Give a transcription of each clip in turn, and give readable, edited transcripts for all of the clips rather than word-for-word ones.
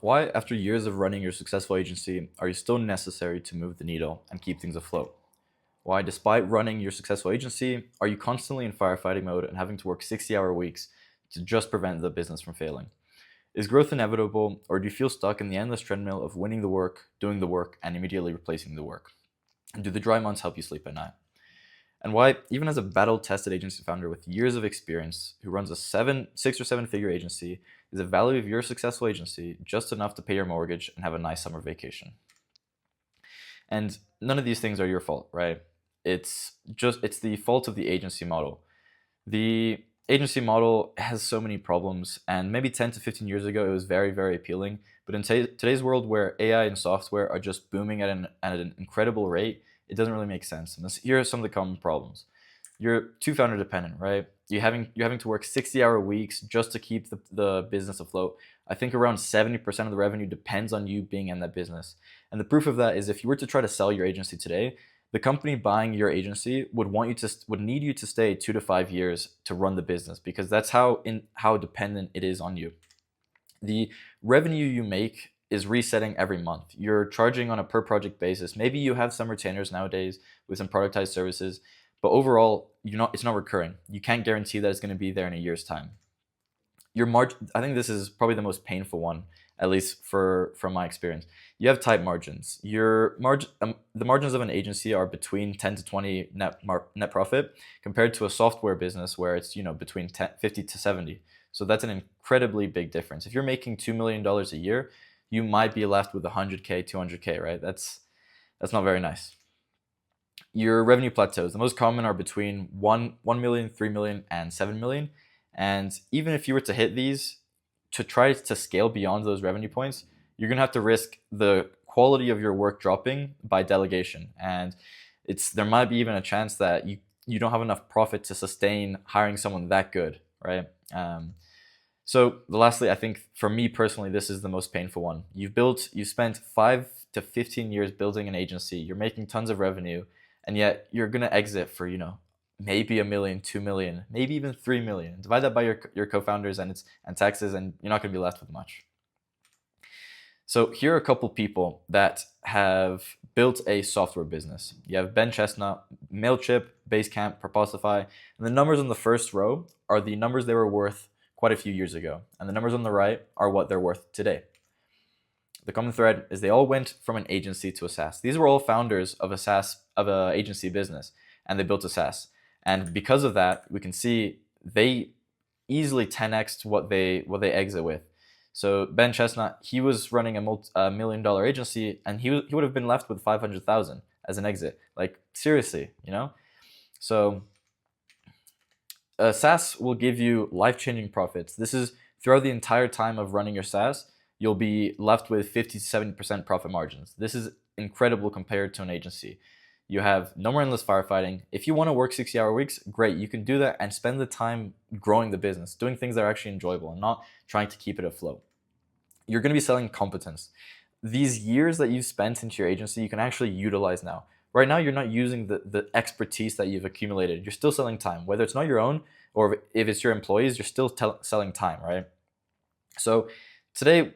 Why, after years of running your successful agency, are you still necessary to move the needle and keep things afloat? Why, despite running your successful agency, are you constantly in firefighting mode and having to work 60-hour weeks to just prevent the business from failing? Is growth inevitable, or do you feel stuck in the endless treadmill of winning the work, doing the work, and immediately replacing the work? And do the dry months help you sleep at night? And why, even as a battle-tested agency founder with years of experience who runs a 6 or 7 figure agency, is the value of your successful agency just enough to pay your mortgage and have a nice summer vacation? And none of these things are your fault, right? It's the fault of the agency model. The agency model has so many problems, and maybe 10 to 15 years ago it was very, very appealing. But in today's world, where AI and software are just booming at an incredible rate, it doesn't really make sense. And here are some of the common problems. You're too founder dependent, right? You're having to work 60-hour weeks just to keep the business afloat. I think around 70% of the revenue depends on you being in that business. And the proof of that is, if you were to try to sell your agency today, the company buying your agency would need you to stay 2 to 5 years to run the business, because that's how dependent it is on you. The revenue you make is resetting every month. You're charging on a per project basis. Maybe you have some retainers nowadays with some productized services, but overall, it's not recurring. You can't guarantee that it's going to be there in a year's time. Your margin, I think this is probably the most painful one, at least from my experience. You have tight margins. The margins of an agency are between 10 to 20 net profit, compared to a software business where it's between 50 to 70. So that's an incredibly big difference. If you're making $2 million a year, you might be left with 100K, 200K, right? That's not very nice. Your revenue plateaus. The most common are between 1 million, 3 million, and 7 million. And even if you were to hit these, to try to scale beyond those revenue points, you're going to have to risk the quality of your work dropping by delegation. And there might be even a chance that you don't have enough profit to sustain hiring someone that good, right? So lastly, I think for me personally, this is the most painful one. You spent 5 to 15 years building an agency. You're making tons of revenue, and yet you're going to exit for, maybe $1 million, 2 million, maybe even 3 million. Divide that by your co-founders and taxes, and you're not going to be left with much. So here are a couple people that have built a software business. You have Ben Chestnut, Mailchimp, Basecamp, Proposify, and the numbers on the first row are the numbers they were worth quite a few years ago, and the numbers on the right are what they're worth today. The common thread is they all went from an agency to a SaaS. These were all founders of an agency business, and they built a SaaS. And because of that, we can see they easily 10x'd what they exit with. So Ben Chestnut, he was running a $1 million agency, and he would have been left with 500,000 as an exit. Like, seriously, So SaaS will give you life-changing profits. This is throughout the entire time of running your SaaS, you'll be left with 50 to 70% profit margins. This is incredible compared to an agency. You have no more endless firefighting. If you want to work 60-hour weeks, great. You can do that and spend the time growing the business, doing things that are actually enjoyable and not trying to keep it afloat. You're going to be selling competence. These years that you've spent into your agency, you can actually utilize now. Right now, you're not using the expertise that you've accumulated. You're still selling time. Whether it's not your own or if it's your employees, you're still selling time, right? So today,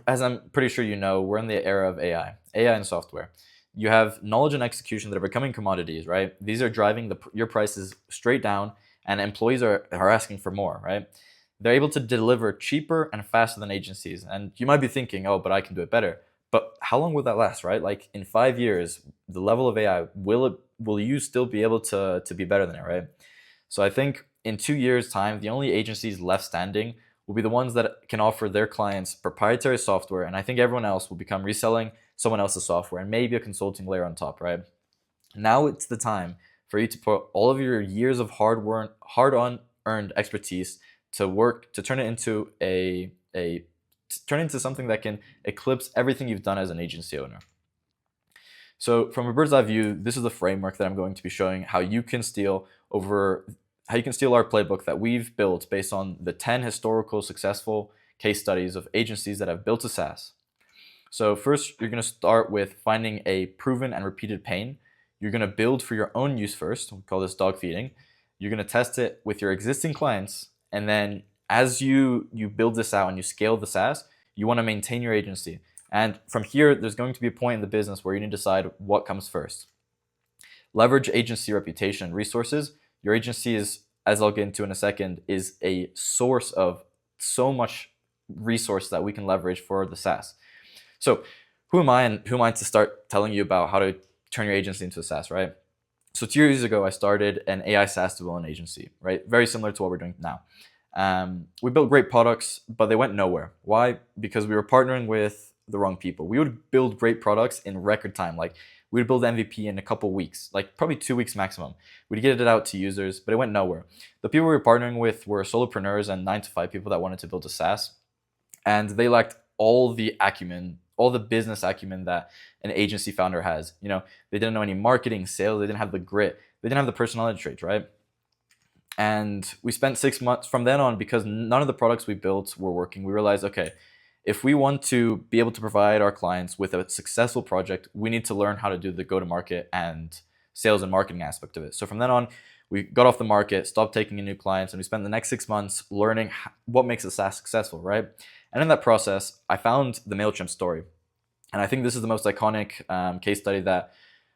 as I'm pretty sure we're in the era of AI and software. You have knowledge and execution that are becoming commodities, right? These are driving your prices straight down, and employees are asking for more, right? They're able to deliver cheaper and faster than agencies. And you might be thinking, oh, but I can do it better. But how long will that last, right? Like, in 5 years, the level of AI, will you still be able to be better than it, right? So I think in 2 years' time, the only agencies left standing will be the ones that can offer their clients proprietary software, and I think everyone else will become reselling someone else's software and maybe a consulting layer on top, right? Now it's the time for you to put all of your years of hard-earned expertise to work to turn it into something that can eclipse everything you've done as an agency owner. So from a bird's eye view, this is the framework that I'm going to be showing how you can steal our playbook that we've built based on the 10 historical successful case studies of agencies that have built a SaaS. So first, you're going to start with finding a proven and repeated pain. You're going to build for your own use first. We call this dog feeding. You're going to test it with your existing clients. And then as you build this out and you scale the SaaS, You want to maintain your agency. And from here, there's going to be a point in the business where you need to decide what comes first. Leverage agency reputation and resources. Your agency is, as I'll get into in a second, is a source of so much resource that we can leverage for the SaaS. So who am I and who am I to start telling you about how to turn your agency into a SaaS, right? So 2 years ago, I started an AI SaaS development agency, right? Very similar to what we're doing now. We built great products, but they went nowhere. Why? Because we were partnering with the wrong people. We would build great products in record time. Like we would build MVP in a couple weeks, like probably 2 weeks maximum. We'd get it out to users, but it went nowhere. The people we were partnering with were solopreneurs and 9-to-5 people that wanted to build a SaaS, and they lacked all the acumen, all the business acumen that an agency founder has. You know, they didn't know any marketing, sales, they didn't have the grit, they didn't have the personality traits, right? And we spent 6 months from then on, because none of the products we built were working. We realized, okay, if we want to be able to provide our clients with a successful project, we need to learn how to do the go-to-market and sales and marketing aspect of it. So from then on, we got off the market, stopped taking in new clients, and we spent the next 6 months learning what makes a SaaS successful, right? And in that process, I found the MailChimp story. And I think this is the most iconic case study that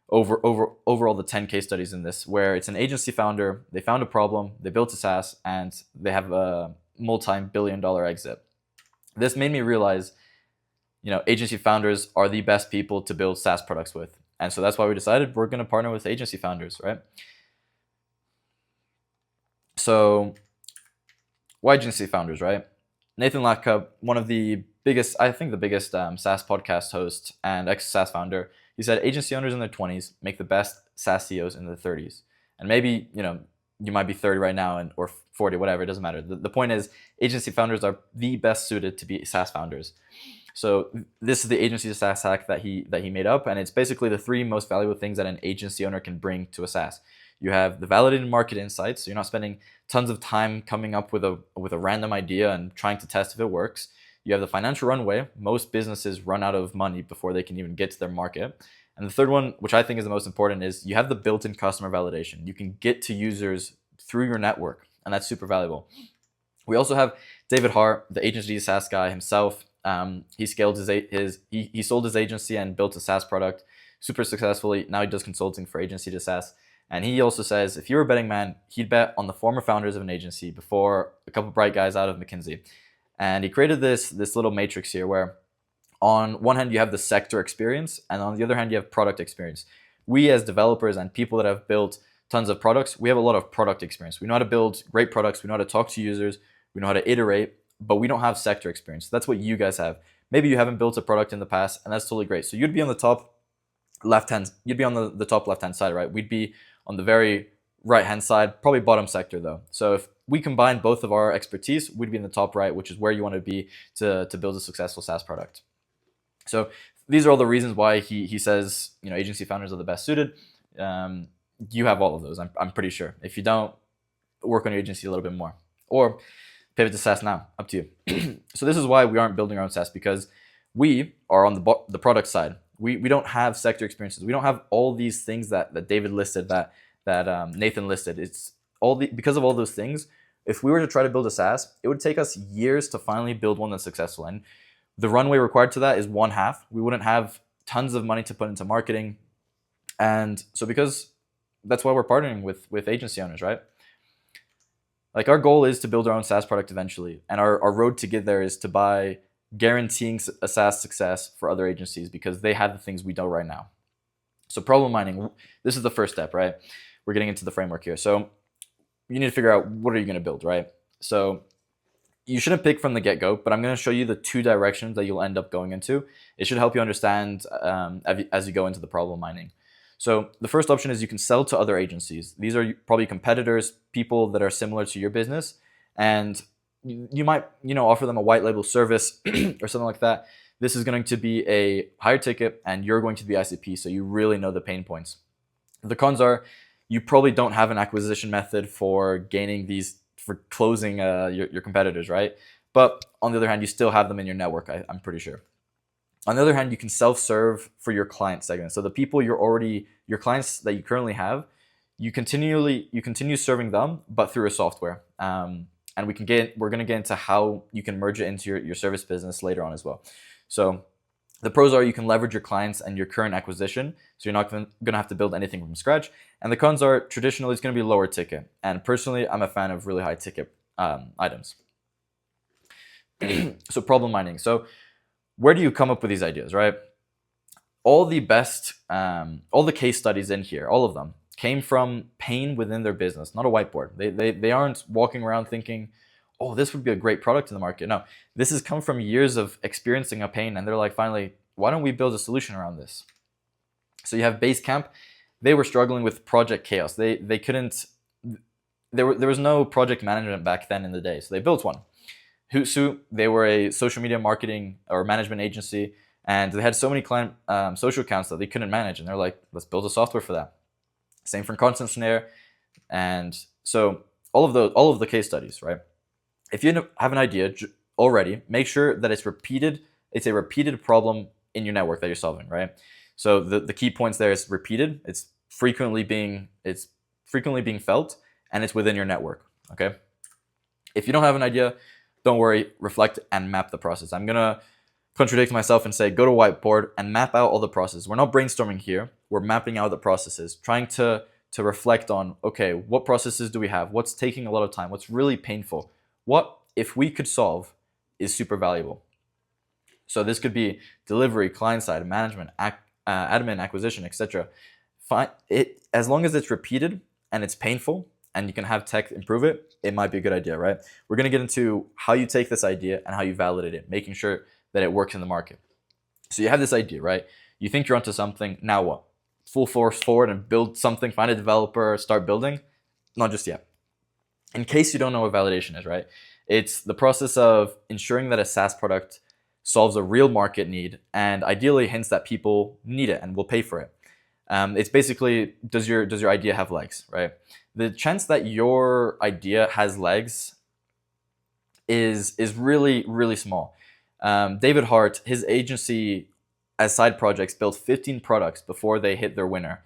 overall the 10 case studies in this, where it's an agency founder, they found a problem, they built a SaaS, and they have a multi-billion-dollar exit. This made me realize, you know, agency founders are the best people to build SaaS products with. And so that's why we decided we're going to partner with agency founders, right? So why agency founders, right? Nathan Latka, one of the biggest, I think the biggest SaaS podcast host and ex-SaaS founder, he said agency owners in their 20s make the best SaaS CEOs in their 30s. And maybe, you know, you might be 30 right now or 40, whatever, it doesn't matter. The point is, agency founders are the best suited to be SaaS founders. So this is the agency SaaS hack that he made up, and it's basically the 3 most valuable things that an agency owner can bring to a SaaS. You have the validated market insights, so you're not spending tons of time coming up with a random idea and trying to test if it works. You have the financial runway. Most businesses run out of money before they can even get to their market. And the third one, which I think is the most important, is you have the built-in customer validation. You can get to users through your network, and that's super valuable. We also have David Hart, the Agency SaaS guy himself. He scaled he sold his agency and built a SaaS product super successfully. Now he does consulting for Agency-to-SaaS. And he also says, if you were a betting man, he'd bet on the former founders of an agency before a couple bright guys out of McKinsey. And he created this little matrix here where on one hand you have the sector experience, and on the other hand you have product experience. We as developers and people that have built tons of products, we have a lot of product experience. We know how to build great products, we know how to talk to users, we know how to iterate, but we don't have sector experience. That's what you guys have. Maybe you haven't built a product in the past, and that's totally great. So you'd be on the top left-hand, you'd be on the top left-hand side, right? We'd be on the very right-hand side, probably bottom sector though. So if we combine both of our expertise, we'd be in the top right, which is where you want to be to build a successful SaaS product. So these are all the reasons why he says, you know, agency founders are the best suited. You have all of those, I'm pretty sure. If you don't, work on your agency a little bit more, or pivot to SaaS now, up to you. So this is why we aren't building our own SaaS, because we are on the product side. We don't have sector experiences. We don't have all these things that David listed, that Nathan listed. It's because of all those things. If we were to try to build a SaaS, it would take us years to finally build one that's successful. And the runway required to that is 1/2. We wouldn't have tons of money to put into marketing. And so because that's why we're partnering with agency owners, right? Like our goal is to build our own SaaS product eventually. And our road to get there is to by guaranteeing a SaaS success for other agencies, because they have the things we don't right now. So problem mining, this is the first step, right? We're getting into the framework here. So you need to figure out, what are you going to build, right? So you shouldn't pick from the get-go, but I'm going to show you the 2 directions that you'll end up going into. It should help you understand as you go into the problem mining. So the first option is you can sell to other agencies. These are probably competitors, people that are similar to your business, and you might, offer them a white label service or something like that. This is going to be a higher ticket, and you're going to be ICP, so you really know the pain points. The cons are you probably don't have an acquisition method for closing your competitors, right? But on the other hand, you still have them in your network, I'm pretty sure. On the other hand, you can self-serve for your client segment. So the people your clients that you currently have, you continue serving them, but through a software. and we're going to get into how you can merge it into your service business later on as well. So the pros are you can leverage your clients and your current acquisition, so you're not going to have to build anything from scratch. And the cons are traditionally it's going to be lower ticket. And personally, I'm a fan of really high ticket items. So problem mining. So where do you come up with these ideas, right? All the case studies in here, all of them, came from pain within their business, not a whiteboard. They aren't walking around thinking, oh, this would be a great product in the market. No, this has come from years of experiencing a pain, and they're like, finally, why don't we build a solution around this? So you have Basecamp. They were struggling with project chaos. They couldn't, there was no project management back then in the day, so they built one. Hootsuite, they were a social media marketing or management agency, and they had so many client social accounts that they couldn't manage, and they're like, let's build a software for that. Same for Content Snare. And so all of the case studies, right? If you have an idea already, make sure that it's repeated. It's a repeated problem in your network that you're solving, right? So the key points there is repeated. It's frequently being felt, and it's within your network. Okay. If you don't have an idea, don't worry. Reflect and map the process. I'm gonna contradict myself and say go to whiteboard and map out all the processes. We're not brainstorming here. We're mapping out the processes, trying to reflect on, okay, what processes do we have? What's taking a lot of time? What's really painful? What, if we could solve, is super valuable? So this could be delivery, client side, management, admin, acquisition, etc. As long as it's repeated and it's painful and you can have tech improve it, it might be a good idea, right? We're going to get into how you take this idea and how you validate it, making sure that it works in the market. So you have this idea, right? You think you're onto something. Now what? Full force forward and build something, find a developer, start building? Not just yet. In case you don't know what validation is, right? It's the process of ensuring that a SaaS product solves a real market need and ideally hints that people need it and will pay for it. It's basically, does your idea have legs, right? The chance that your idea has legs is really, really small. David Hart, his agency as side projects, built 15 products before they hit their winner.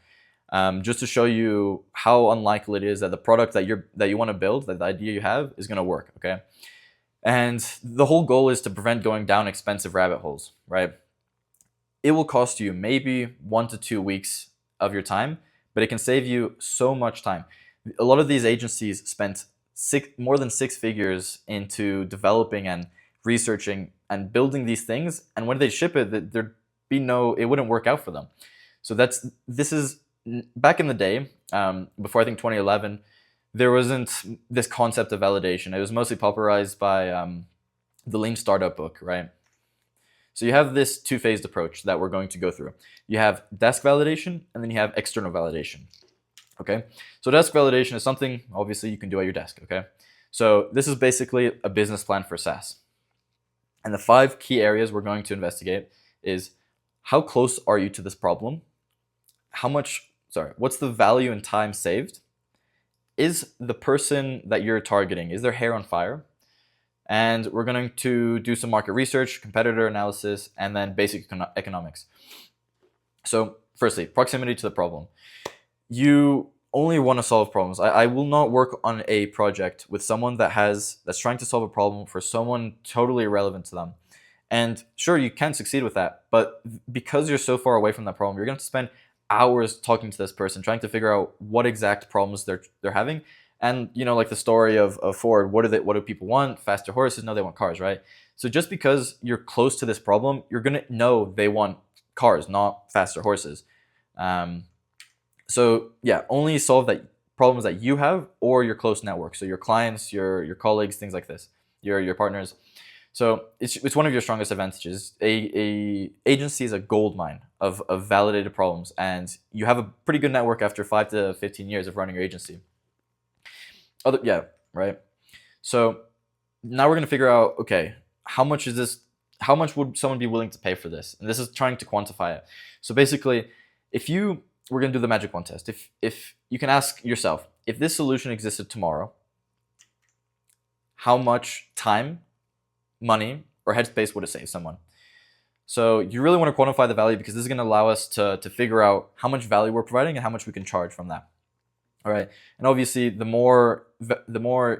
Just to show you how unlikely it is that the product that you want to build, that the idea you have, is going to work, okay? And the whole goal is to prevent going down expensive rabbit holes, right? It will cost you maybe 1 to 2 weeks of your time, but it can save you so much time. A lot of these agencies spent more than 6 figures into developing and researching and building these things, and when they ship it, it wouldn't work out for them. So this is back in the day, before I think 2011, there wasn't this concept of validation. It was mostly popularized by the Lean Startup book, right? So you have this two-phased approach that we're going to go through. You have desk validation, and then you have external validation. Okay, so desk validation is something obviously you can do at your desk. Okay, so this is basically a business plan for SaaS. And the 5 key areas we're going to investigate is how close are you to this problem? What's the value and time saved? Is the person that you're targeting, is their hair on fire? And we're going to do some market research, competitor analysis, and then basic economics. So firstly, proximity to the problem. You only want to solve problems. I will not work on a project with someone that's trying to solve a problem for someone totally irrelevant to them. And sure, you can succeed with that, but because you're so far away from that problem, you're going to spend hours talking to this person, trying to figure out what exact problems they're having. And like the story of Ford, what do people want? Faster horses? No, they want cars, right? So just because you're close to this problem, you're gonna know they want cars, not faster horses. So yeah, only solve that problems that you have or your close network. So your clients, your colleagues, things like this, your partners. So it's one of your strongest advantages. A agency is a gold mine of validated problems, and you have a pretty good network after 5 to 15 years of running your agency. Right. So now we're gonna figure out, okay, how much would someone be willing to pay for this? And this is trying to quantify it. So basically, we're gonna do the magic one test. If you can ask yourself, if this solution existed tomorrow, how much time, money, or headspace would it save someone? So you really want to quantify the value, because this is going to allow us to figure out how much value we're providing and how much we can charge from that. All right, and obviously the more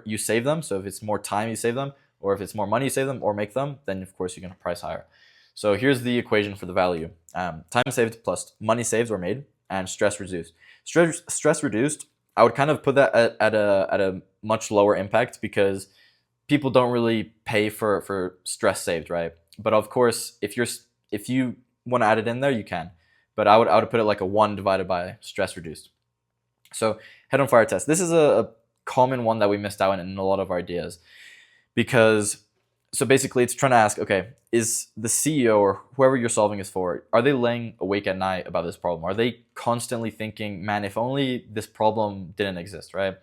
you save them, so if it's more time you save them, or if it's more money you save them or make them, then of course you're going to price higher. So here's the equation for the value: time saved plus money saved or made, and stress reduced. Stress reduced. I would kind of put that at a much lower impact, because people don't really pay for stress saved, right? But of course, if you want to add it in there, you can. But I would put it like a 1 divided by stress reduced. So head on fire test. This is a common one that we missed out on in a lot of our ideas, because so basically it's trying to ask, okay, is the CEO or whoever you're solving this for, are they laying awake at night about this problem? Are they constantly thinking, man, if only this problem didn't exist, right?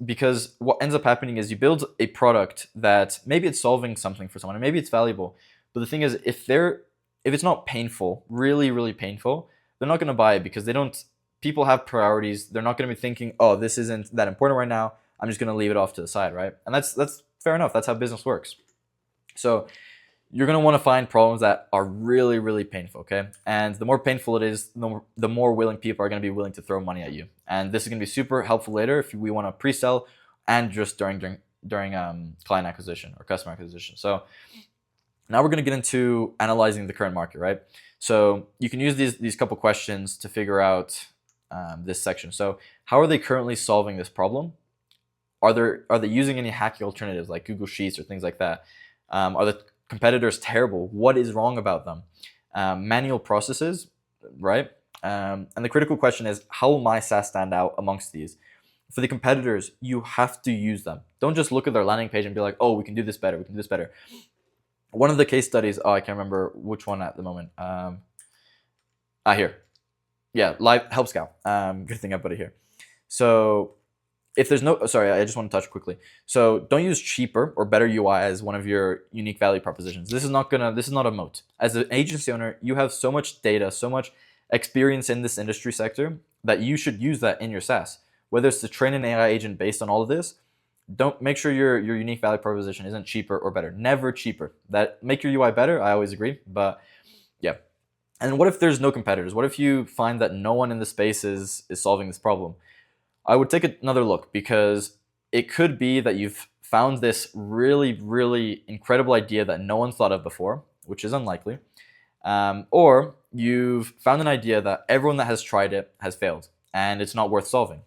Because what ends up happening is you build a product that maybe it's solving something for someone and maybe it's valuable, but the thing is, if it's not painful, really really painful, they're not going to buy it, because they don't people have priorities. They're not going to be thinking, oh, this isn't that important right now, I'm just going to leave it off to the side, right? And that's fair enough. That's how business works. So you're going to want to find problems that are really really painful, okay? And the more painful it is, the more willing people are going to be willing to throw money at you. And this is going to be super helpful later if we want to pre-sell, and just during client acquisition or customer acquisition. So now we're going to get into analyzing the current market, right? So you can use these couple questions to figure out this section. So how are they currently solving this problem? Are they using any hacking alternatives like Google Sheets or things like that? Are the competitors terrible? What is wrong about them? Manual processes, right? And the critical question is, how will my SaaS stand out amongst these? For the competitors, you have to use them. Don't just look at their landing page and be like, oh, we can do this better. We can do this better. One of the case studies, I can't remember which one at the moment. Here. Yeah, Live Help Scout. Good thing I put it here. So if there's no, sorry, I just want to touch quickly. So don't use cheaper or better UI as one of your unique value propositions. This is not a moat. As an agency owner, you have so much data, so much experience in this industry sector, that you should use that in your SaaS. Whether it's to train an AI agent based on all of this, don't make sure your unique value proposition isn't cheaper or better. Never cheaper. That make your UI better. I always agree, but yeah. And what if there's no competitors? What if you find that no one in the space is solving this problem? I would take another look, because it could be that you've found this really, really incredible idea that no one thought of before, which is unlikely. Or you've found an idea that everyone that has tried it has failed, and it's not worth solving.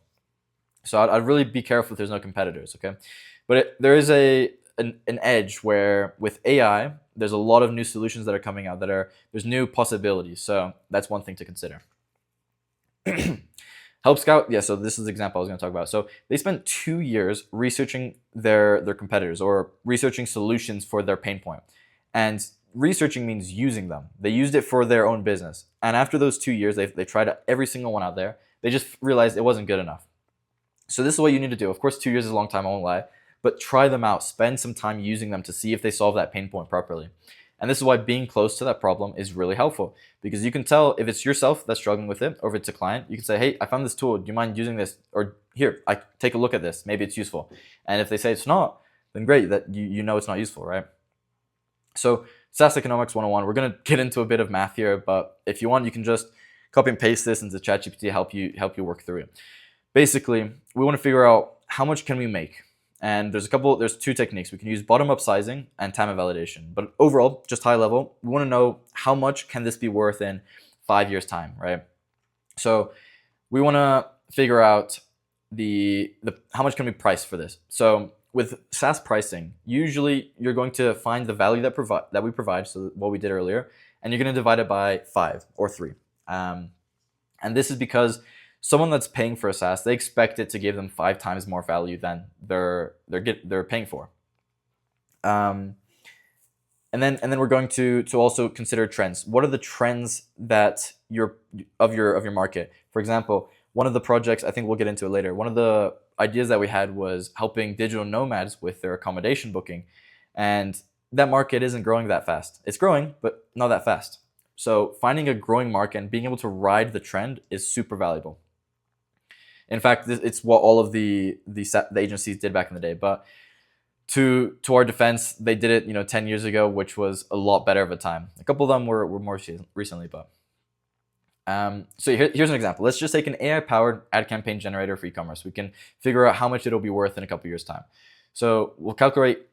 So I'd really be careful if there's no competitors, okay? But there is an edge where with AI, there's a lot of new solutions that are coming out there's new possibilities. So that's one thing to consider. Help Scout, yeah, so this is the example I was going to talk about. So they spent 2 years researching their competitors, or researching solutions for their pain point. And researching means using them. They used it for their own business. And after those 2 years, they tried every single one out there. They just realized it wasn't good enough. So this is what you need to do. Of course, 2 years is a long time, I won't lie, but try them out. Spend some time using them to see if they solve that pain point properly. And this is why being close to that problem is really helpful, because you can tell if it's yourself that's struggling with it, or if it's a client. You can say, hey, I found this tool. Do you mind using this? Or here, I take a look at this. Maybe it's useful. And if they say it's not, then great, that you know it's not useful, right? So SaaS Economics 101, we're going to get into a bit of math here, but if you want, you can just copy and paste this into ChatGPT to help you work through it. Basically, we want to figure out how much can we make. And there's 2 techniques. We can use bottom-up sizing and time of validation. But overall, just high level, we want to know how much can this be worth in 5 years' time, right? So we want to figure out the how much can we price for this. So with SaaS pricing, usually you're going to find the value that we provide, so what we did earlier, and you're going to divide it by 5 or 3. And this is because someone that's paying for a SaaS, they expect it to give them 5 times more value than they're paying for. And then we're going to also consider trends. What are the trends that your market? For example, one of the projects, I think we'll get into it later, one of the ideas that we had was helping digital nomads with their accommodation booking. And that market isn't growing that fast. It's growing, but not that fast. So finding a growing market and being able to ride the trend is super valuable. In fact, it's what all of the agencies did back in the day. But to our defense, they did it 10 years ago, which was a lot better of a time. A couple of them were more recently, but Here's an example. Let's just take an AI-powered ad campaign generator for e-commerce. We can figure out how much it'll be worth in a couple years' time. So we'll calculate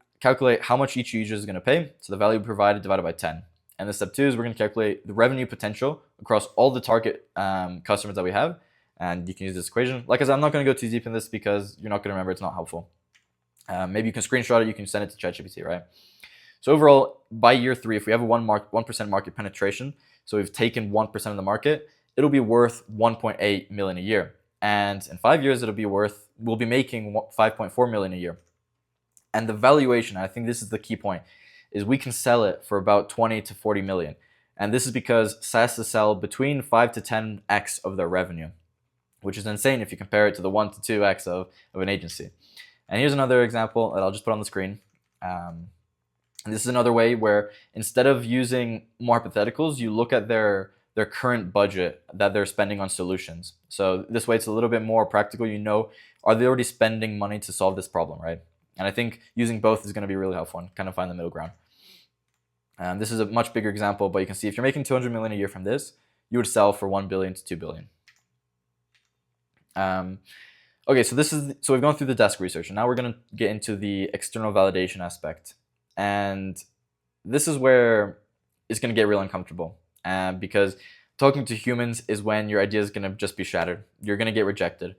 how much each user is going to pay. So the value provided divided by 10. And then step 2 is we're going to calculate the revenue potential across all the target customers that we have. And you can use this equation. Like I said, I'm not going to go too deep in this because you're not going to remember. It's not helpful. Maybe you can screenshot it. You can send it to ChatGPT, right? So overall, by year 3, if we have a 1% market penetration, so we've taken 1% of the market, it'll be worth 1.8 million a year. And in 5 years, we'll be making 5.4 million a year. And the valuation, I think this is the key point, is we can sell it for about 20 to 40 million. And this is because SaaS sell between 5 to 10x of their revenue, which is insane if you compare it to the 1 to 2x of an agency. And here's another example that I'll just put on the screen. And this is another way where instead of using more hypotheticals, you look at their current budget that they're spending on solutions. So this way it's a little bit more practical. Are they already spending money to solve this problem, right? And I think using both is going to be really helpful and kind of find the middle ground. This is a much bigger example, but you can see if you're making 200 million a year from this, you would sell for 1 billion to 2 billion. Okay, so we've gone through the desk research, and now we're going to get into the external validation aspect. And this is where it's going to get real uncomfortable, because talking to humans is when your idea is going to just be shattered. You're going to get rejected,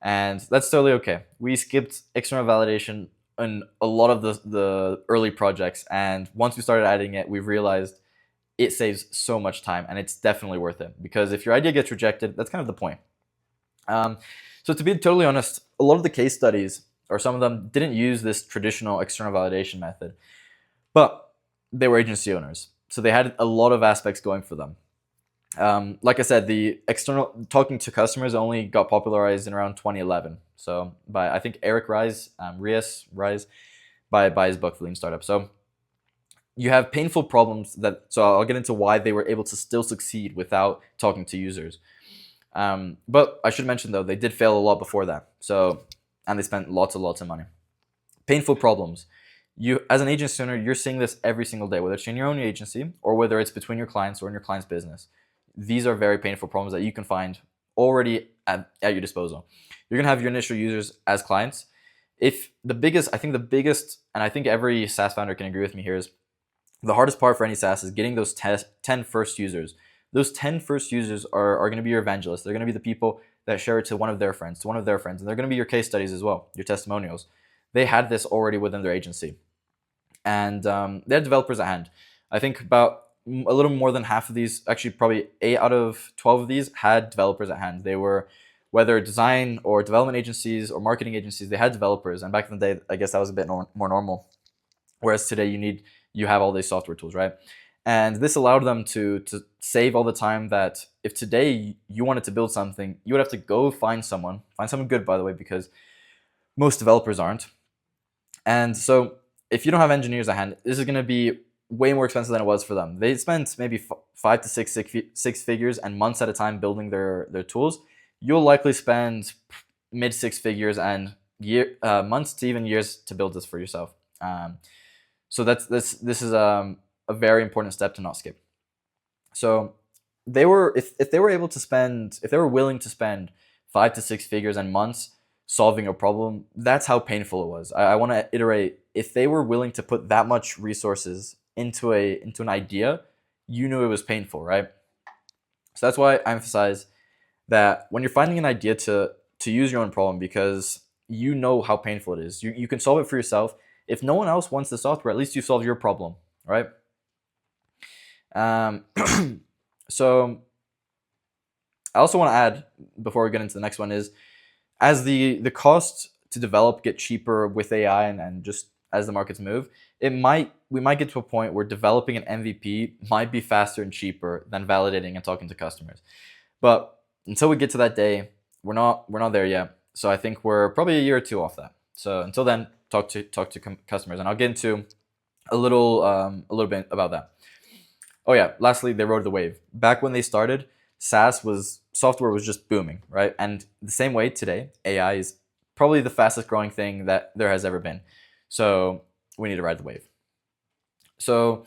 and that's totally okay. We skipped external validation in a lot of the early projects, and once we started adding it, we realized it saves so much time, and it's definitely worth it, because if your idea gets rejected, that's kind of the point. So to be totally honest, a lot of the case studies, or some of them, didn't use this traditional external validation method, but they were agency owners, so they had a lot of aspects going for them. Like I said, the external talking to customers only got popularized in around 2011. So by, I think, Eric Ries, by his book, The Lean Startup. So you have painful problems so I'll get into why they were able to still succeed without talking to users. But I should mention though, they did fail a lot before that. And they spent lots of money. Painful problems. You, as an agency owner, you're seeing this every single day, whether it's in your own agency or whether it's between your clients or in your client's business. These are very painful problems that you can find already at your disposal. You're gonna have your initial users as clients. I think the biggest, and I think every SaaS founder can agree with me here, is the hardest part for any SaaS is getting those 10 first users. Those 10 first users are going to be your evangelists. They're going to be the people that share it to one of their friends, and they're going to be your case studies as well, your testimonials. They had this already within their agency. And they had developers at hand. I think about a little more than half of these, actually probably 8 out of 12 of these, had developers at hand. They were, whether design or development agencies or marketing agencies, they had developers. And back in the day, I guess that was a bit more normal. Whereas today you have all these software tools, right? And this allowed them to save all the time that if today you wanted to build something, you would have to go find someone good, by the way, because most developers aren't. And so if you don't have engineers at hand, this is going to be way more expensive than it was for them. They spent maybe 5 to 6 figures and months at a time building their tools. You'll likely spend mid 6 figures and months to even years to build this for yourself. So this is a very important step to not skip. So they were, if they were willing to spend 5 to 6 figures and months solving a problem, that's how painful it was. I want to iterate, if they were willing to put that much resources into an idea, you knew it was painful, right? So that's why I emphasize that when you're finding an idea to use your own problem, because you know how painful it is. You can solve it for yourself. If no one else wants the software, at least you solve your problem, right? So I also want to add, before we get into the next one, is as the costs to develop get cheaper with AI and just as the markets move, we might get to a point where developing an MVP might be faster and cheaper than validating and talking to customers. But until we get to that day, we're not there yet. So I think we're probably a year or two off that. So until then, talk to customers, and I'll get into a little bit about that. Oh yeah, lastly, they rode the wave. Back when they started, software was just booming, right? And the same way today, AI is probably the fastest growing thing that there has ever been. So we need to ride the wave. So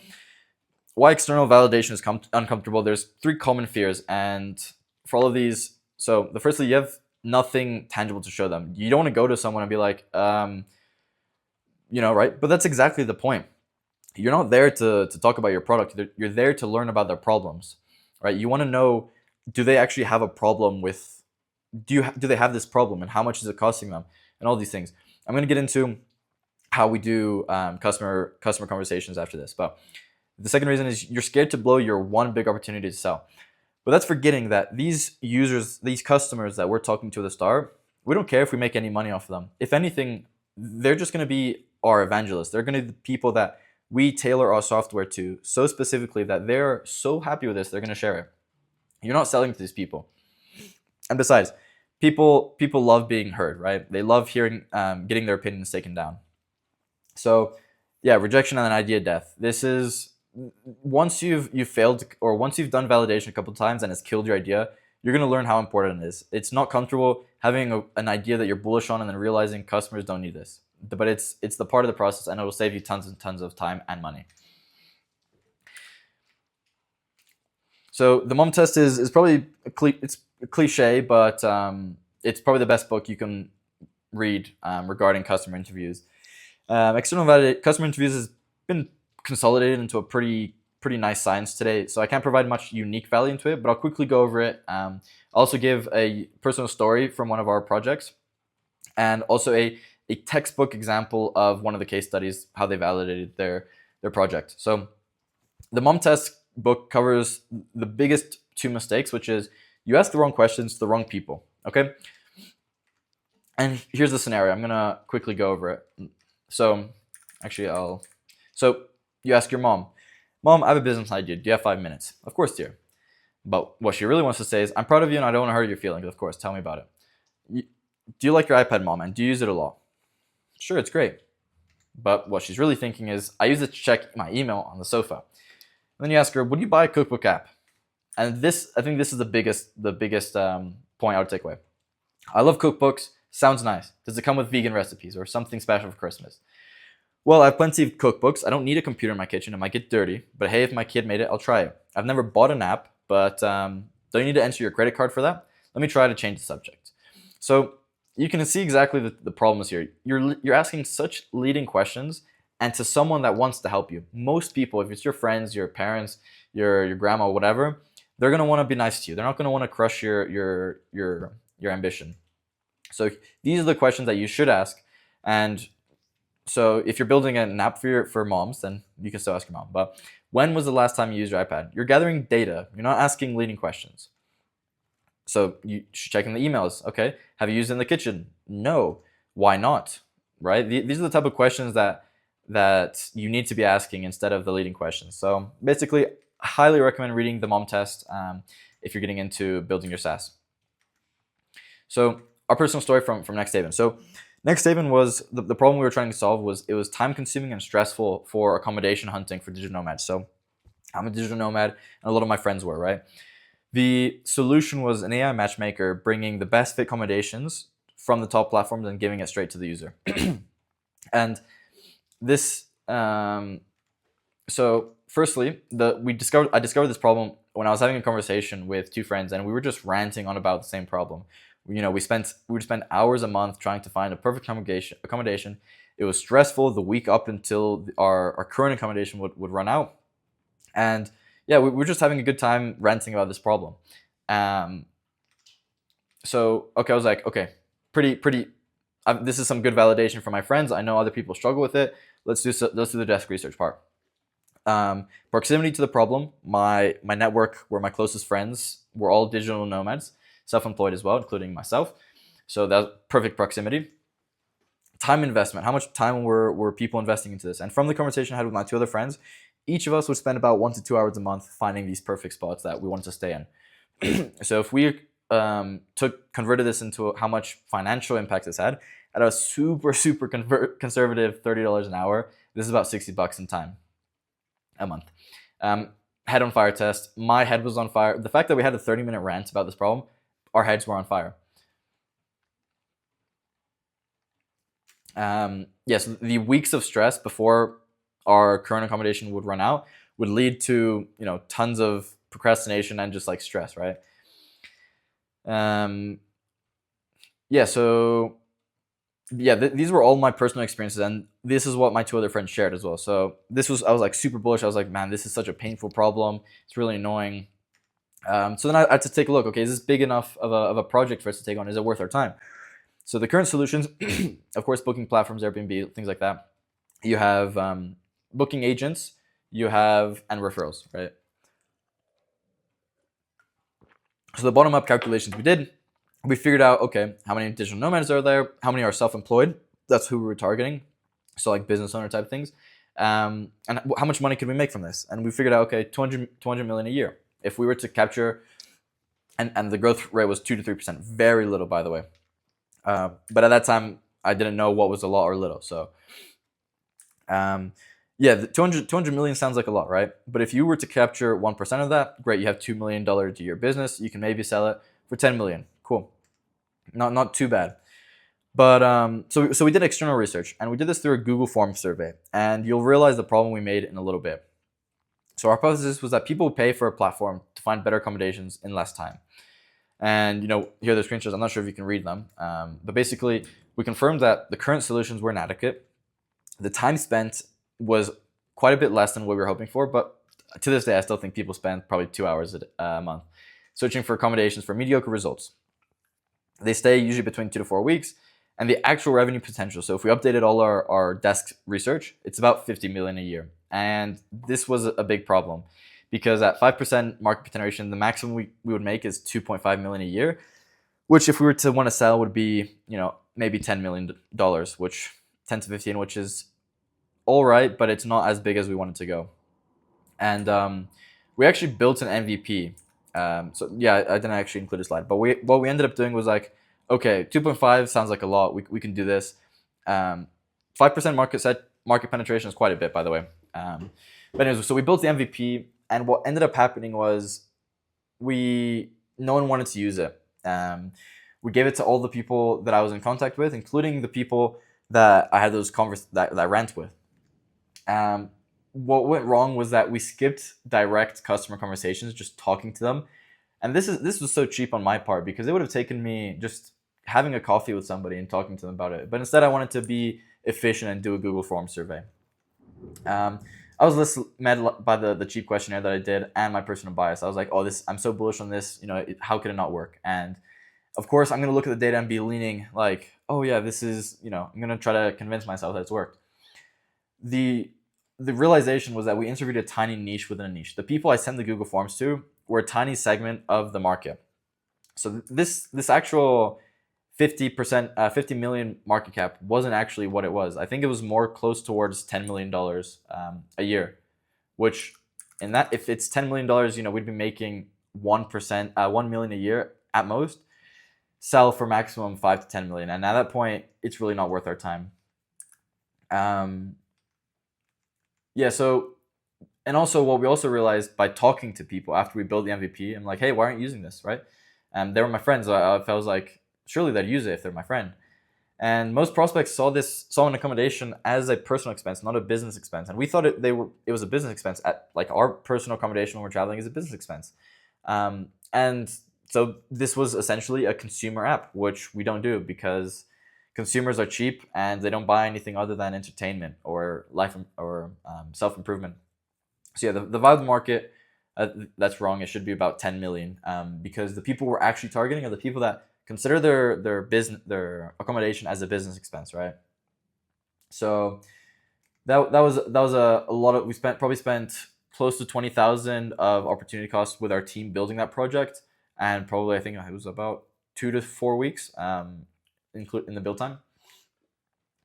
why external validation is uncomfortable. There's 3 common fears, and for all of these, so the firstly, you have nothing tangible to show them. You don't want to go to someone and be like, right? But that's exactly the point. You're not there to talk about your product. You're there to learn about their problems, right? You want to know, do they actually have a problem with, do they have this problem, and how much is it costing them, and all these things. I'm going to get into how we do customer conversations after this, but the second reason is you're scared to blow your one big opportunity to sell. But that's forgetting that these users, these customers that we're talking to at the start, we don't care if we make any money off of them. If anything, they're just going to be our evangelists. They're going to be the people that we tailor our software to so specifically that they're so happy with this, they're going to share it. You're not selling to these people. And besides, people love being heard, right? They love hearing, getting their opinions taken down. So, yeah, rejection and idea death. This is once you've failed, or once you've done validation a couple of times and it's killed your idea, you're going to learn how important it is. It's not comfortable having an idea that you're bullish on and then realizing customers don't need this. But it's the part of the process, and it will save you tons and tons of time and money. So the mom test is probably it's a cliche, but it's probably the best book you can read regarding customer interviews. Customer interviews has been consolidated into a pretty nice science today, so I can't provide much unique value into it, but I'll quickly go over it. I'll also give a personal story from one of our projects, and also a textbook example of one of the case studies, how they validated their project. So the mom test book covers the biggest 2 mistakes, which is you ask the wrong questions to the wrong people. Okay, and here's the scenario. I'm gonna quickly go over it. So you ask your mom, I have a business idea. Do you have 5 minutes? Of course, dear. But what she really wants to say is, I'm proud of you and I don't want to hurt your feelings. Of course, tell me about it. Do you like your iPad, Mom? And do you use it a lot? Sure, it's great. But what she's really thinking is, I use it to check my email on the sofa. And then you ask her, would you buy a cookbook app? And I think this is the biggest point I would take away. I love cookbooks. Sounds nice. Does it come with vegan recipes or something special for Christmas? Well, I have plenty of cookbooks. I don't need a computer in my kitchen. It might get dirty. But hey, if my kid made it, I'll try it. I've never bought an app, but don't you need to enter your credit card for that? Let me try to change the subject. So you can see exactly the problems here. You're asking such leading questions, and to someone that wants to help you. Most people, if it's your friends, your parents, your grandma, whatever, they're gonna want to be nice to you. They're not gonna want to crush your ambition. So these are the questions that you should ask. And so if you're building an app for moms, then you can still ask your mom. But when was the last time you used your iPad? You're gathering data. You're not asking leading questions. So you should check in the emails. Okay. Have you used it in the kitchen? No. Why not? Right? These are the type of questions that you need to be asking instead of the leading questions. So basically, I highly recommend reading the mom test if you're getting into building your SaaS. So our personal story from Next Haven. So Next Haven was the problem we were trying to solve was it was time consuming and stressful for accommodation hunting for digital nomads. So I'm a digital nomad, and a lot of my friends were, right? The solution was an AI matchmaker bringing the best fit accommodations from the top platforms and giving it straight to the user. And this, so firstly, I discovered this problem when I was having a conversation with 2 friends, and we were just ranting on about the same problem. We would spend hours a month trying to find a perfect accommodation. It was stressful the week up until our current accommodation would run out. And yeah, we were just having a good time ranting about this problem. So okay, I was like, okay, this is some good validation for my friends. I know other people struggle with it. Let's do the desk research part. Proximity to the problem. My network were my closest friends were all digital nomads, self-employed as well, including myself. So that's perfect proximity. Time investment. How much time were people investing into this? And from the conversation I had with my 2 other friends, each of us would spend about 1 to 2 hours a month finding these perfect spots that we wanted to stay in. So if we converted this into how much financial impact this had, at a super conservative $30 an hour, this is about $60 in time a month. Head on fire test. My head was on fire. The fact that we had a 30-minute rant about this problem, our heads were on fire. Yes, the weeks of stress before our current accommodation would run out would lead to, tons of procrastination and just like stress, right? Yeah, so yeah, these were all my personal experiences, and this is what my two other friends shared as well. So I was like super bullish. I was like, man, this is such a painful problem. It's really annoying. So then I had to take a look. Okay, is this big enough of a project for us to take on? Is it worth our time? So the current solutions, of course, booking platforms, Airbnb, things like that. You have booking agents, and referrals, right? So the bottom up calculations we figured out, okay, how many digital nomads are there? How many are self-employed? That's who we were targeting. So like business owner type things. And how much money could we make from this? And we figured out, okay, 200 million a year. If we were to capture, and the growth rate was 2 to 3%, very little, by the way. But at that time, I didn't know what was a lot or little. So yeah, the 200 million sounds like a lot, right? But if you were to capture 1% of that, great, you have $2 million to your business. You can maybe sell it for 10 million. Cool. Not too bad. But so we did external research, and we did this through a Google Form survey, and you'll realize the problem we made in a little bit. So our hypothesis was that people pay for a platform to find better accommodations in less time. And here are the screenshots. I'm not sure if you can read them, but basically we confirmed that the current solutions were inadequate. The time spent was quite a bit less than what we were hoping for, but to this day I still think people spend probably 2 hours a month searching for accommodations for mediocre results. They stay usually between 2 to 4 weeks, and the actual revenue potential, so if we updated all our desk research, it's about 50 million a year. And this was a big problem because at 5% market penetration, the maximum we would make is 2.5 million a year, which if we were to want to sell would be, maybe $10 million, which 10 to 15, which is all right, but it's not as big as we wanted to go. And we actually built an MVP. So yeah, I didn't actually include a slide, but what we ended up doing was like, okay, 2.5 sounds like a lot. We can do this. 5% market penetration is quite a bit, by the way. But anyways, so we built the MVP, and what ended up happening was no one wanted to use it. We gave it to all the people that I was in contact with, including the people that I had those that I rant with. What went wrong was that we skipped direct customer conversations, just talking to them. And this was so cheap on my part because it would have taken me just having a coffee with somebody and talking to them about it. But instead I wanted to be efficient and do a Google Form survey. I was led by the cheap questionnaire that I did and my personal bias. I was like, oh, I'm so bullish on this, how could it not work? And of course I'm going to look at the data and be leaning like, oh yeah, this is, I'm going to try to convince myself that it's worked. The realization was that we interviewed a tiny niche within a niche. The people I sent the Google Forms to were a tiny segment of the market. So this actual 50%, 50 million market cap wasn't actually what it was. I think it was more close towards $10 million a year, which if it's $10 million, we'd be making 1%, 1 million a year at most, sell for maximum 5 to 10 million. And at that point, it's really not worth our time. Yeah, so, and also what we also realized by talking to people after we built the MVP, I'm like, hey, why aren't you using this, right? They were my friends. I was like, surely they'd use it if they're my friend. And most prospects saw an accommodation as a personal expense, not a business expense. And we thought it was a business expense. Like our personal accommodation when we're traveling is a business expense. And so this was essentially a consumer app, which we don't do because consumers are cheap and they don't buy anything other than entertainment or life or self-improvement. So yeah, the value market, that's wrong. It should be about 10 million because the people we're actually targeting are the people that consider their accommodation as a business expense, right? So that was a lot of, we probably spent close to 20,000 of opportunity costs with our team building that project, and probably I think it was about 2 to 4 weeks in the build time.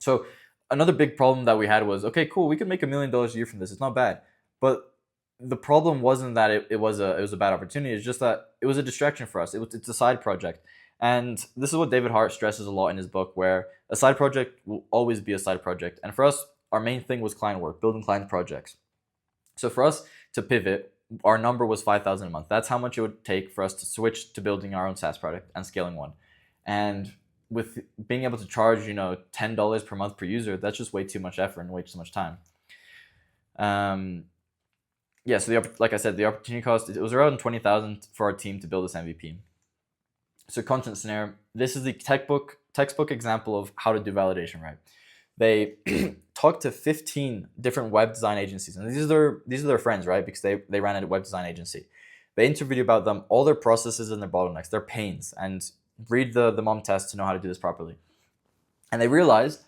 So another big problem that we had was, okay, cool, we could make $1 million a year from this. It's not bad, but the problem wasn't that it was a bad opportunity. It's just that it was a distraction for us. It's a side project. And this is what David Hart stresses a lot in his book, where a side project will always be a side project. And for us, our main thing was client work, building client projects. So for us to pivot, our number was 5,000 a month. That's how much it would take for us to switch to building our own SaaS product and scaling one. And with being able to charge, $10 per month per user, that's just way too much effort and way too much time. yeah, so like I said, the opportunity cost, it was around 20,000 for our team to build this MVP. So content snare, this is the textbook example of how to do validation right. They talked to 15 different web design agencies, and these are their friends, right? Because they ran a web design agency. They interviewed about them, all their processes and their bottlenecks, their pains, and read the mom test to know how to do this properly. And they realized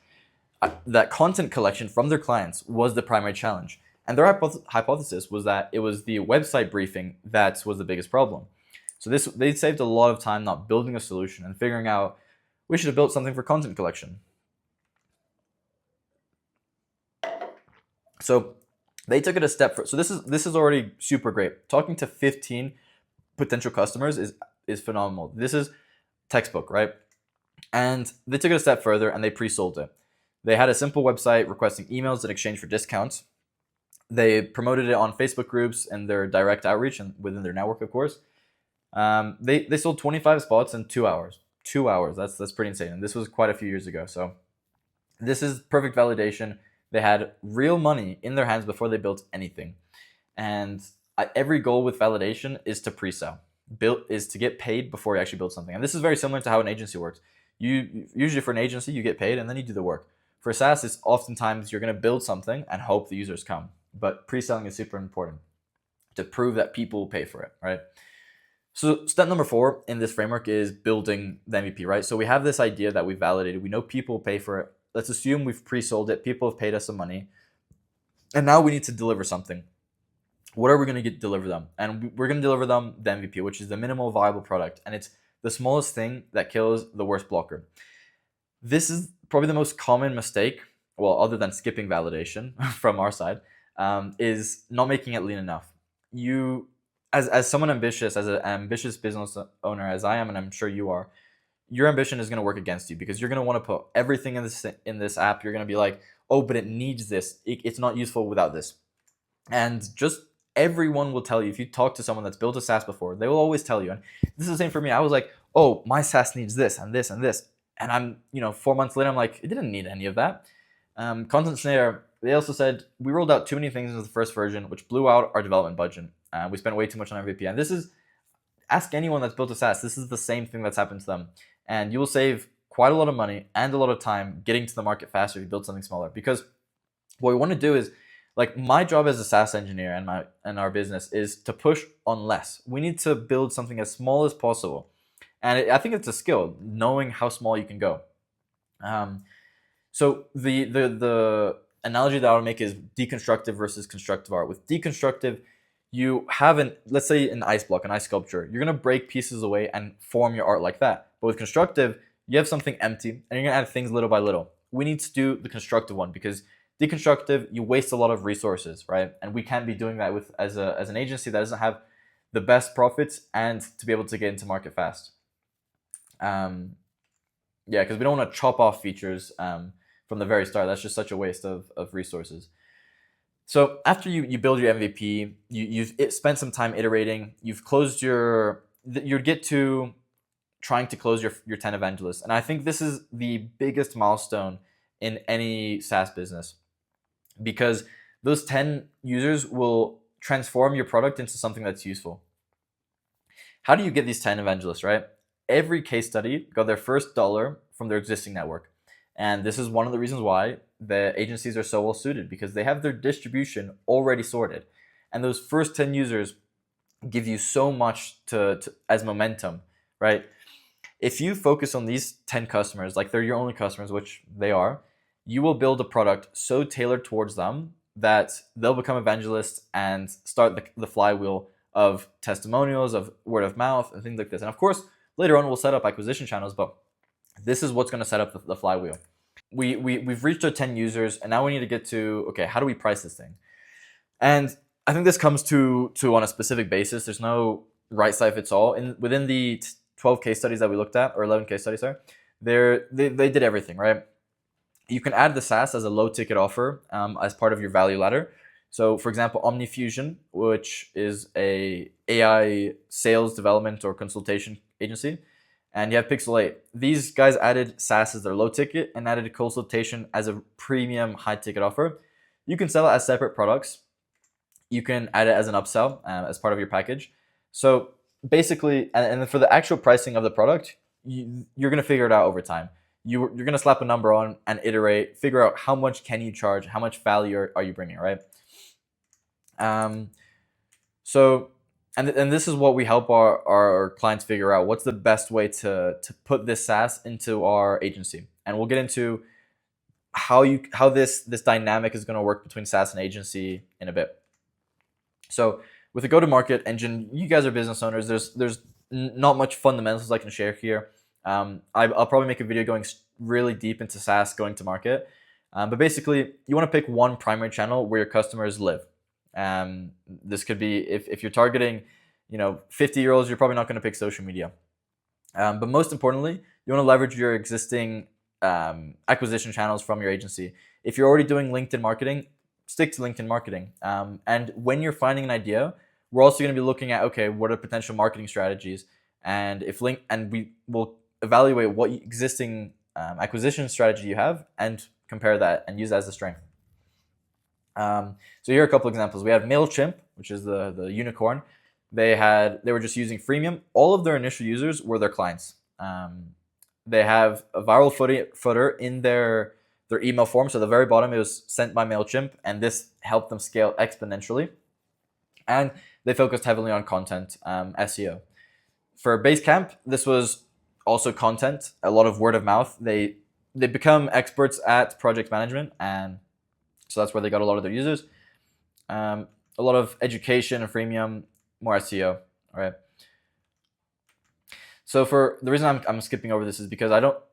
that content collection from their clients was the primary challenge. And their hypothesis was that it was the website briefing that was the biggest problem. So they saved a lot of time not building a solution and figuring out we should have built something for content collection. So they took it a step further. So this is already super great. Talking to 15 potential customers is phenomenal. This is textbook, right? And they took it a step further and they pre-sold it. They had a simple website requesting emails in exchange for discounts. They promoted it on Facebook groups and their direct outreach and within their network, of course. They sold 25 spots in 2 hours. 2 hours. That's pretty insane. And this was quite a few years ago. So this is perfect validation. They had real money in their hands before they built anything. And every goal with validation is to pre-sell. Is to get paid before you actually build something. And this is very similar to how an agency works. You usually, for an agency, you get paid and then you do the work. For SaaS, it's oftentimes you're going to build something and hope the users come. But pre-selling is super important to prove that people will pay for it, right? So step number 4 in this framework is building the MVP, right? So we have this idea that we validated. We know people will pay for it. Let's assume we've pre-sold it. People have paid us some money. And now we need to deliver something. What are we going to deliver them? And we're going to deliver them the MVP, which is the minimal viable product. And it's the smallest thing that kills the worst blocker. This is probably the most common mistake, well, other than skipping validation from our side, is not making it lean enough. You, as someone ambitious, as an ambitious business owner, as I am, and I'm sure you are, your ambition is going to work against you because you're going to want to put everything in this app. You're going to be like, oh, but it needs this. It's not useful without this. And just everyone will tell you, if you talk to someone that's built a SaaS before, they will always tell you. And this is the same for me. I was like, oh, my SaaS needs this and this and this. And I'm, 4 months later, I'm like, it didn't need any of that. Content Snare, they also said, we rolled out too many things into the first version, which blew out our development budget. We spent way too much on MVP. And this is, ask anyone that's built a SaaS, this is the same thing that's happened to them. And you will save quite a lot of money and a lot of time getting to the market faster if you build something smaller. Because what we want to do is, like, my job as a SaaS engineer and our business is to push on less. We need to build something as small as possible. And I think it's a skill, knowing how small you can go. So the analogy that I would make is deconstructive versus constructive art. With deconstructive, you have let's say an ice block, an ice sculpture. You're gonna break pieces away and form your art like that. But with constructive, you have something empty and you're gonna add things little by little. We need to do the constructive one because deconstructive, you waste a lot of resources, right? And we can't be doing that with as an agency that doesn't have the best profits and to be able to get into market fast. Yeah, because we don't want to chop off features from the very start. That's just such a waste of resources. So after you build your MVP, you've spent some time iterating, you've closed you get to trying to close your 10 evangelists. And I think this is the biggest milestone in any SaaS business because those 10 users will transform your product into something that's useful. How do you get these 10 evangelists, right? Every case study got their first dollar from their existing network. And this is one of the reasons why the agencies are so well suited because they have their distribution already sorted. And those first 10 users give you so much to as momentum, right? If you focus on these 10 customers, like they're your only customers, which they are, you will build a product so tailored towards them that they'll become evangelists and start the flywheel of testimonials, of word of mouth, and things like this. And of course, later on, we'll set up acquisition channels, but this is what's going to set up the flywheel. We've reached our 10 users, and now we need to get to, okay, how do we price this thing? And I think this comes to on a specific basis. There's no right size fits all. Within the 12 case studies that we looked at, or 11 case studies, sorry, they did everything, right? You can add the SaaS as a low ticket offer as part of your value ladder. So for example, OmniFusion, which is a AI sales development or consultation agency, and you have Pixel 8. These guys added SaaS as their low ticket and added a consultation as a premium high ticket offer. You can sell it as separate products. you can add it as an upsell as part of your package. So basically, and for the actual pricing of the product, you're going to figure it out over time. You're going to slap a number on and iterate, figure out how much can you charge, how much value are you bringing, right? So, and this is what we help our clients figure out. What's the best way to put this SaaS into our agency? And we'll get into how this dynamic is going to work between SaaS and agency in a bit. So with a go-to-market engine, you guys are business owners. There's not much fundamentals I can share here. I'll probably make a video going really deep into SaaS going to market. But basically, you want to pick one primary channel where your customers live. This could be if you're targeting, 50-year-olds, you're probably not going to pick social media. But most importantly, you want to leverage your existing acquisition channels from your agency. If you're already doing LinkedIn marketing, stick to LinkedIn marketing. And when you're finding an idea, we're also going to be looking at, okay, what are potential marketing strategies? And we will evaluate what existing acquisition strategy you have and compare that and use that as a strength. So here are a couple examples. We have MailChimp, which is the unicorn. They were just using freemium. All of their initial users were their clients. They have a viral footer in their email form. So at the very bottom, it was sent by MailChimp, and this helped them scale exponentially. And they focused heavily on content, SEO. For Basecamp, this was also content, a lot of word of mouth. They become experts at project management, and so that's where they got a lot of their users. A lot of education and freemium, more SEO, all right? So for the reason I'm skipping over this is because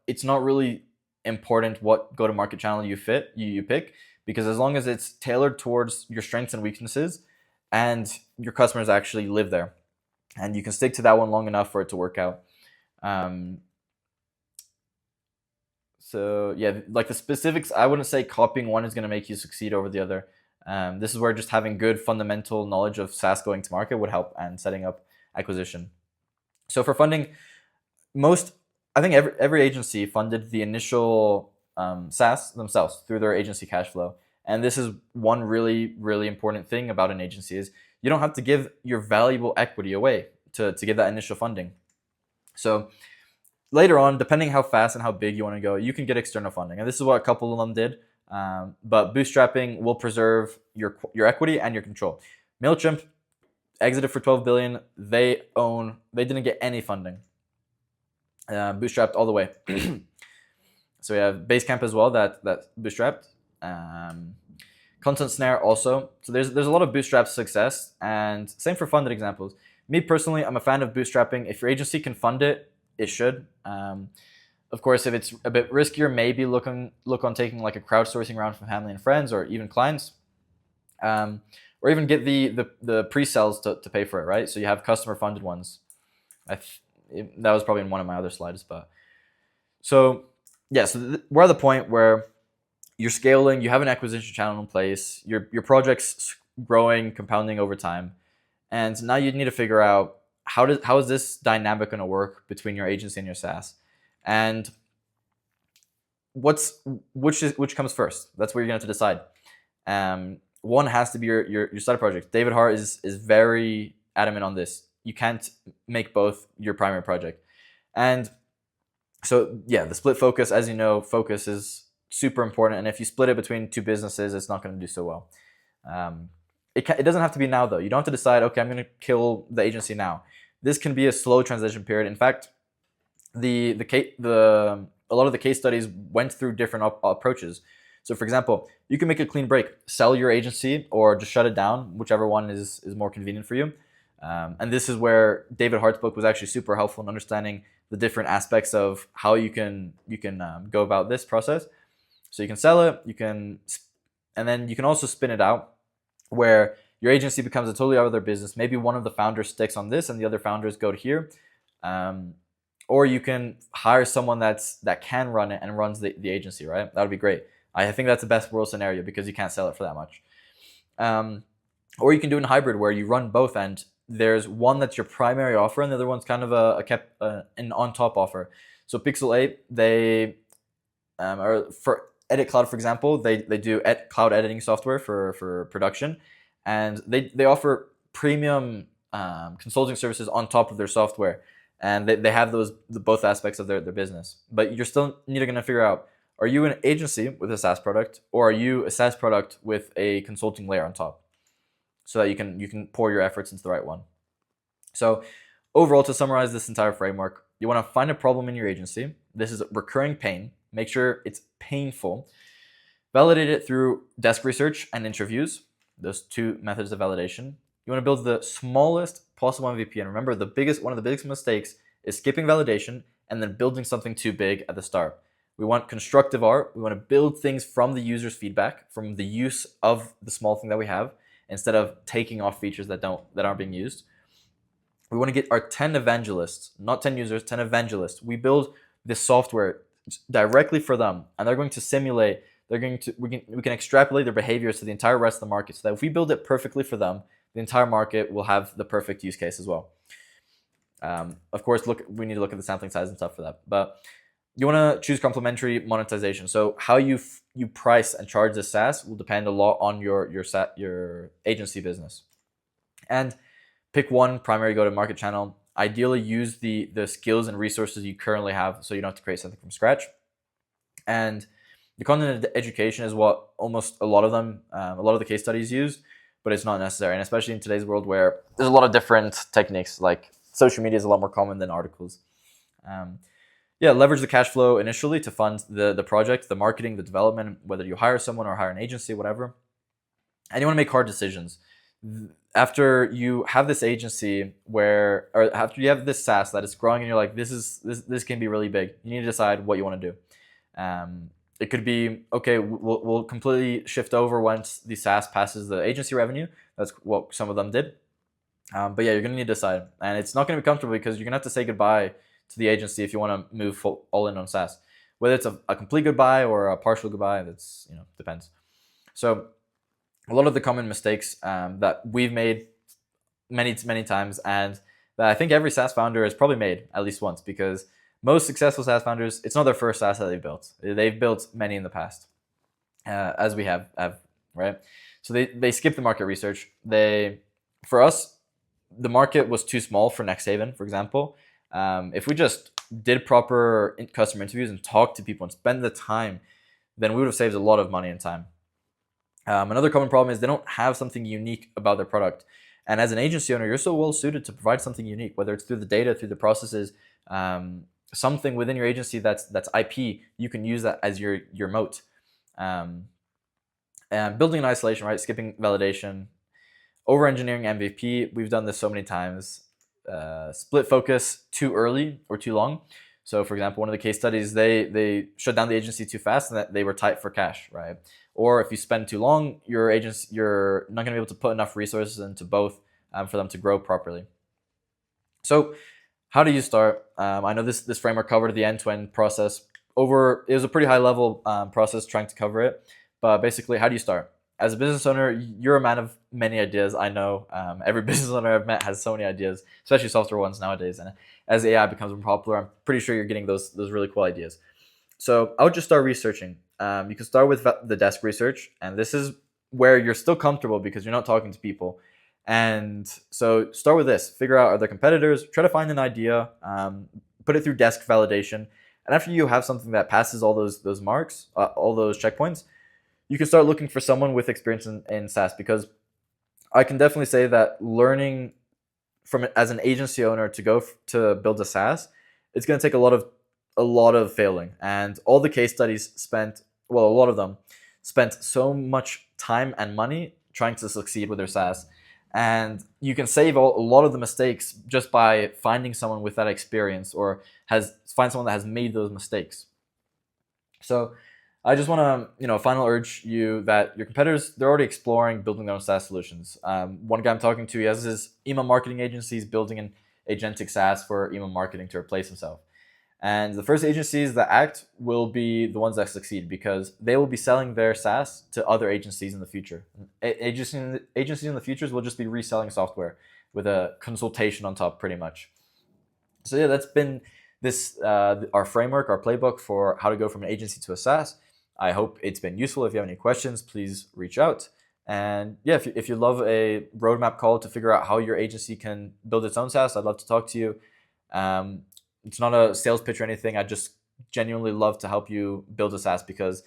it's not really important what go-to-market channel you pick, because as long as it's tailored towards your strengths and weaknesses and your customers actually live there, and you can stick to that one long enough for it to work out. So yeah, like the specifics, I wouldn't say copying one is going to make you succeed over the other. This is where just having good fundamental knowledge of SaaS going to market would help, and setting up acquisition. So for funding, I think every agency funded the initial SaaS themselves through their agency cash flow. And this is one really, really important thing about an agency is you don't have to give your valuable equity away to get that initial funding. So later on, depending how fast and how big you want to go, you can get external funding. And this is what a couple of them did. But bootstrapping will preserve your equity and your control. MailChimp exited for $12 billion. They didn't get any funding. Bootstrapped all the way. So we have Basecamp as well that bootstrapped. Content Snare also. So there's a lot of bootstrap success, and same for funded examples. Me personally, I'm a fan of bootstrapping. If your agency can fund it, it should. Of course, if it's a bit riskier, maybe look on taking like a crowdsourcing round from family and friends, or even clients, or even get the pre-sales to pay for it, right? So you have customer funded ones. That was probably in one of my other slides, but so yeah. So we're at the point where you're scaling, you have an acquisition channel in place, your project's growing, compounding over time, and now you need to figure out how is this dynamic going to work between your agency and your SaaS, and which comes first. That's where you're going to have to decide. One has to be your side project. David Hart is very adamant on this. You can't make both your primary project. And so yeah, the split focus, as you know, focus is super important. And if you split it between two businesses, it's not going to do so well. It doesn't have to be now though. You don't have to decide, okay, I'm going to kill the agency now. This can be a slow transition period. In fact, a lot of the case studies went through different approaches. So for example, you can make a clean break, sell your agency, or just shut it down, whichever one is more convenient for you. And this is where David Hart's book was actually super helpful in understanding the different aspects of how you can go about this process. So you can sell it, and then you can also spin it out, where your agency becomes a totally other business. Maybe one of the founders sticks on this, and the other founders go to here. Or you can hire someone that can run it and runs the agency, right? That would be great. I think that's the best world scenario because you can't sell it for that much. Or you can do it in hybrid where you run both, and there's one that's your primary offer and the other one's kind of an on-top offer. So Pixel 8, they are for Edit Cloud, for example, they do cloud editing software for production, and they offer premium consulting services on top of their software, and they have both aspects of their business. But you're still neither going to figure out, are you an agency with a SaaS product, or are you a SaaS product with a consulting layer on top, so that you can pour your efforts into the right one. So overall, to summarize this entire framework, you want to find a problem in your agency. This is recurring pain. Make sure it's painful. Validate it through desk research and interviews, those two methods of validation. You want to build the smallest possible MVP. And remember, one of the biggest mistakes is skipping validation and then building something too big at the start. We want constructive art. We want to build things from the user's feedback, from the use of the small thing that we have, instead of taking off features that aren't being used. We want to get our 10 evangelists, not 10 users, 10 evangelists. We build this software directly for them, and they're going to simulate. We can extrapolate their behaviors to the entire rest of the market, so that if we build it perfectly for them, the entire market will have the perfect use case as well. Of course, we need to look at the sampling size and stuff for that. But you want to choose complementary monetization. So how you price and charge the SaaS will depend a lot on your agency business. And pick one primary go-to-market channel. Ideally, use the skills and resources you currently have, so you don't have to create something from scratch. And the content education is what almost a lot of the case studies use, but it's not necessary. And especially in today's world, where there's a lot of different techniques, like social media is a lot more common than articles. Leverage the cash flow initially to fund the project, the marketing, the development, whether you hire someone or hire an agency, whatever. And you want to make hard decisions. After you have this agency or after you have this SaaS that is growing and you're like, this can be really big, you need to decide what you want to do. It could be, okay, we'll completely shift over once the SaaS passes the agency revenue. That's what some of them did. But yeah, you're going to need to decide. And it's not going to be comfortable, because you're going to have to say goodbye to the agency if you want to move all in on SaaS. Whether it's a complete goodbye or a partial goodbye, that's, depends. So a lot of the common mistakes that we've made many times, and that I think every SaaS founder has probably made at least once, because most successful SaaS founders, it's not their first SaaS that they've built. They've built many in the past, as we have, right? So they skip the market research. For us, the market was too small for Nexthaven, for example. If we just did proper customer interviews and talked to people and spend the time, then we would have saved a lot of money and time. Another common problem is they don't have something unique about their product. And as an agency owner, you're so well suited to provide something unique, whether it's through the data, through the processes, something within your agency that's IP. You can use that as your moat. And building in isolation, right? Skipping validation, over-engineering MVP. We've done this so many times. Split focus too early or too long. So, for example, one of the case studies, they shut down the agency too fast, and that they were tight for cash, right? Or if you spend too long, you're not going to be able to put enough resources into both for them to grow properly. So, how do you start? I know this framework covered the end-to-end process. It was a pretty high-level process trying to cover it, but basically, how do you start? As a business owner, you're a man of many ideas. I know every business owner I've met has so many ideas, especially software ones nowadays. And as AI becomes more popular, I'm pretty sure you're getting those really cool ideas. So I would just start researching. You can start with the desk research, and this is where you're still comfortable because you're not talking to people. And so start with this. Figure out, are there competitors? Try to find an idea. Put it through desk validation. And after you have something that passes all those marks, all those checkpoints, you can start looking for someone with experience in SaaS, because I can definitely say that learning as an agency owner to build a SaaS, it's going to take a lot of failing. And all the case studies a lot of them spent so much time and money trying to succeed with their SaaS. And you can save a lot of the mistakes just by finding someone with that experience, or find someone that has made those mistakes. So I just want to, final urge you that your competitors, they're already exploring building their own SaaS solutions. One guy I'm talking to, he has his email marketing agency. He's building an agentic SaaS for email marketing to replace himself. And the first agencies that act will be the ones that succeed, because they will be selling their SaaS to other agencies in the future. Agencies in the future will just be reselling software with a consultation on top, pretty much. So yeah, that's been our framework, our playbook for how to go from an agency to a SaaS. I hope it's been useful. If you have any questions, please reach out. And yeah, if you love a roadmap call to figure out how your agency can build its own SaaS, I'd love to talk to you. It's not a sales pitch or anything. I just genuinely love to help you build a SaaS, because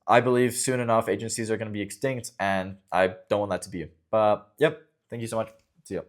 I believe soon enough agencies are going to be extinct, and I don't want that to be you. But yep, thank you so much. See ya.